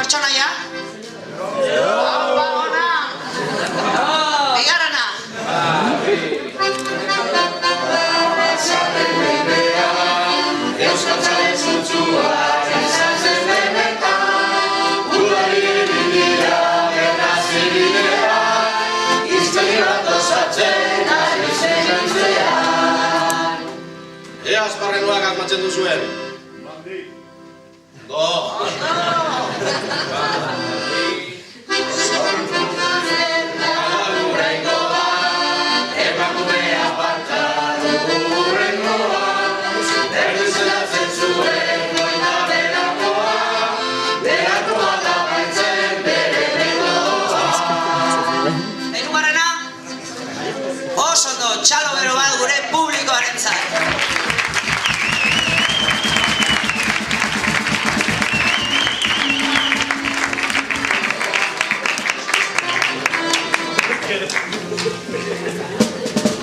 Pertsonaia? Haupa ona! Bigarrena! Batzaren mendean, euskaltzaren zuntzua izan zen benetan, udarien indira gerra zibilean, iztegi bat osatzen ari zen entzean. Ea azparrenuak asmatzen duzuen? Do! Oso ondo, txalo bero bat gure publikoarentzat.